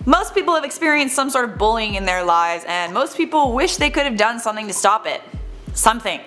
Most people have experienced some sort of bullying in their lives, and most people wish they could have done something to stop it. Something.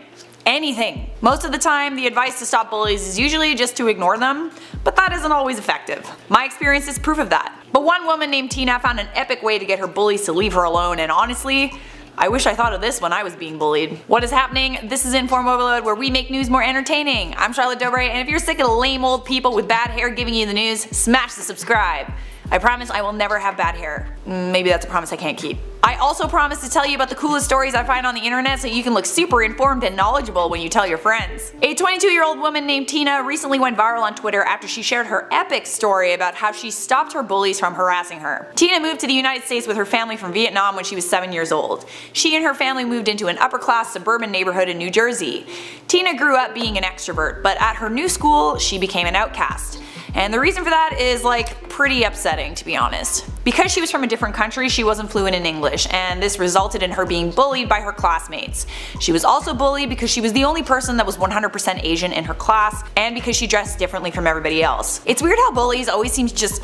Anything. Most of the time, the advice to stop bullies is usually just to ignore them, but that isn't always effective. My experience is proof of that. But one woman named Tina found an epic way to get her bullies to leave her alone, and honestly, I wish I thought of this when I was being bullied. What is happening? This is InformOverload, where we make news more entertaining. I'm Charlotte Dobre, and if you're sick of lame old people with bad hair giving you the news, smash the subscribe. I promise I will never have bad hair. Maybe that's a promise I can't keep. I also promise to tell you about the coolest stories I find on the internet so you can look super informed and knowledgeable when you tell your friends. A 22-year-old woman named Tina recently went viral on Twitter after she shared her epic story about how she stopped her bullies from harassing her. Tina moved to the United States with her family from Vietnam when she was 7 years old. She and her family moved into an upper-class suburban neighborhood in New Jersey. Tina grew up being an extrovert, but at her new school, she became an outcast. And the reason for that is like pretty upsetting, to be honest. Because she was from a different country, she wasn't fluent in English, and this resulted in her being bullied by her classmates. She was also bullied because she was the only person that was 100% Asian in her class, and because she dressed differently from everybody else. It's weird how bullies always seem to just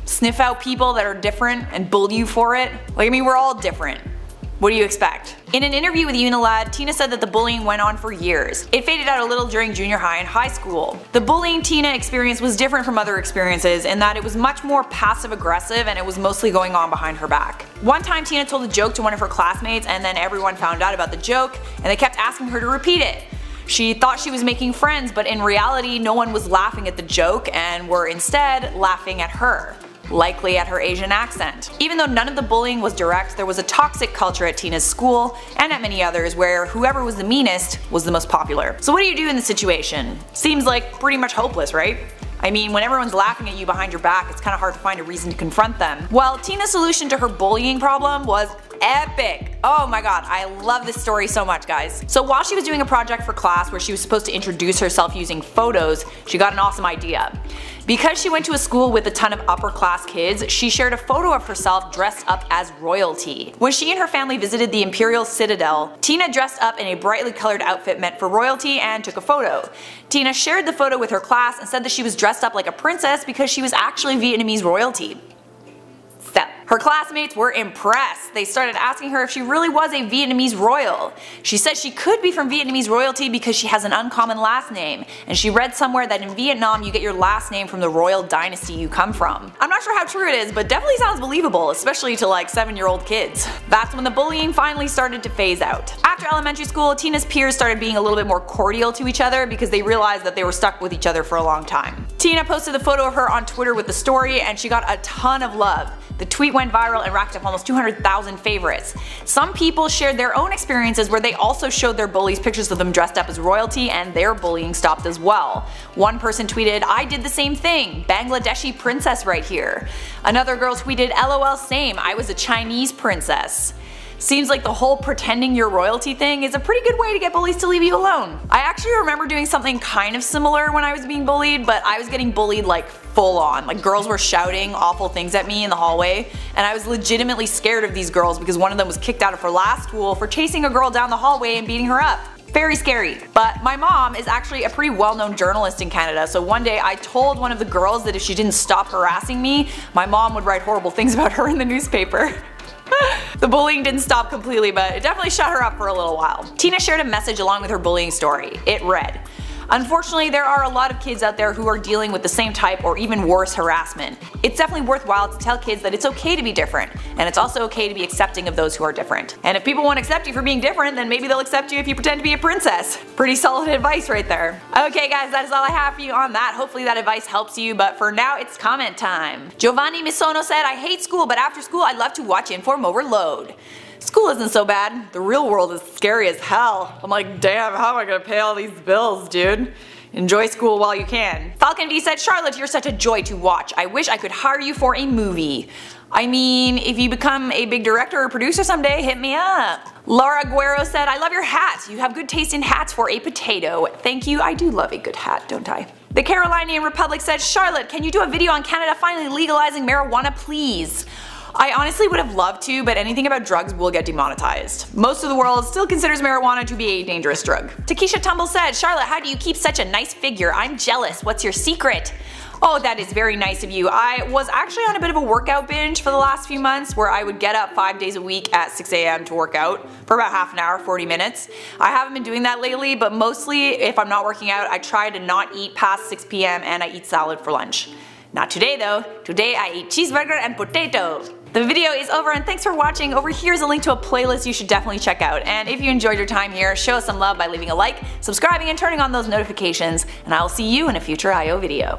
sniff out people that are different and bully you for it. Like, I mean, we're all different. What do you expect? In an interview with Unilad, Tina said that the bullying went on for years. It faded out a little during junior high and high school. The bullying Tina experienced was different from other experiences in that it was much more passive aggressive and it was mostly going on behind her back. One time Tina told a joke to one of her classmates and then everyone found out about the joke and they kept asking her to repeat it. She thought she was making friends, but in reality no one was laughing at the joke and were instead laughing at her. Likely at her Asian accent. Even though none of the bullying was direct, there was a toxic culture at Tina's school and at many others where whoever was the meanest was the most popular. So what do you do in this situation? Seems like pretty much hopeless, right? I mean, when everyone's laughing at you behind your back, it's kinda hard to find a reason to confront them. Well, Tina's solution to her bullying problem was epic. Oh my god, I love this story so much, guys. So while she was doing a project for class where she was supposed to introduce herself using photos, she got an awesome idea. Because she went to a school with a ton of upper class kids, she shared a photo of herself dressed up as royalty. When she and her family visited the Imperial Citadel, Tina dressed up in a brightly colored outfit meant for royalty and took a photo. Tina shared the photo with her class and said that she was dressed up like a princess because she was actually Vietnamese royalty. Her classmates were impressed. They started asking her if she really was a Vietnamese royal. She said she could be from Vietnamese royalty because she has an uncommon last name, and she read somewhere that in Vietnam you get your last name from the royal dynasty you come from. I'm not sure how true it is, but definitely sounds believable, especially to like 7-year-old kids. That's when the bullying finally started to phase out. After elementary school, Tina's peers started being a little bit more cordial to each other because they realized that they were stuck with each other for a long time. Tina posted a photo of her on Twitter with the story and she got a ton of love. The tweet went viral and racked up almost 200,000 favorites. Some people shared their own experiences where they also showed their bullies pictures of them dressed up as royalty and their bullying stopped as well. One person tweeted, "I did the same thing, Bangladeshi princess right here." Another girl tweeted, "LOL same, I was a Chinese princess." Seems like the whole pretending you're royalty thing is a pretty good way to get bullies to leave you alone. I actually remember doing something kind of similar when I was being bullied, but I was getting bullied like full on. Like girls were shouting awful things at me in the hallway, and I was legitimately scared of these girls because one of them was kicked out of her last school for chasing a girl down the hallway and beating her up. Very scary. But my mom is actually a pretty well-known journalist in Canada, so one day I told one of the girls that if she didn't stop harassing me, my mom would write horrible things about her in the newspaper. The bullying didn't stop completely, but it definitely shut her up for a little while. Tina shared a message along with her bullying story. It read, "Unfortunately, there are a lot of kids out there who are dealing with the same type or even worse harassment. It's definitely worthwhile to tell kids that it's okay to be different, and it's also okay to be accepting of those who are different. And if people won't accept you for being different, then maybe they'll accept you if you pretend to be a princess." Pretty solid advice right there. Okay guys, that is all I have for you on that. Hopefully that advice helps you, but for now it's comment time. Giovanni Misono said, "I hate school, but after school I'd love to watch InformOverload. School isn't so bad. The real world is scary as hell. I'm like, damn, how am I gonna pay all these bills, dude? Enjoy school while you can." Falcon V said, "Charlotte, you're such a joy to watch. I wish I could hire you for a movie. I mean, if you become a big director or producer someday, hit me up." Laura Guerrero said, "I love your hat. You have good taste in hats for a potato." Thank you, I do love a good hat, don't I? The Carolinian Republic said, "Charlotte, can you do a video on Canada finally legalizing marijuana, please?" I honestly would have loved to, but anything about drugs will get demonetized. Most of the world still considers marijuana to be a dangerous drug. Takesha Tumble said, Charlotte, how do you keep such a nice figure? I'm jealous. What's your secret? Oh, that is very nice of you. I was actually on a bit of a workout binge for the last few months where I would get up 5 days a week at 6 a.m. to work out for about half an hour, 40 minutes. I haven't been doing that lately, but mostly if I'm not working out, I try to not eat past 6 p.m. and I eat salad for lunch. Not today though. Today I ate cheeseburger and potato. The video is over and thanks for watching. Over here is a link to a playlist you should definitely check out. And if you enjoyed your time here, show us some love by leaving a like, subscribing, and turning on those notifications. And I will see you in a future IO video.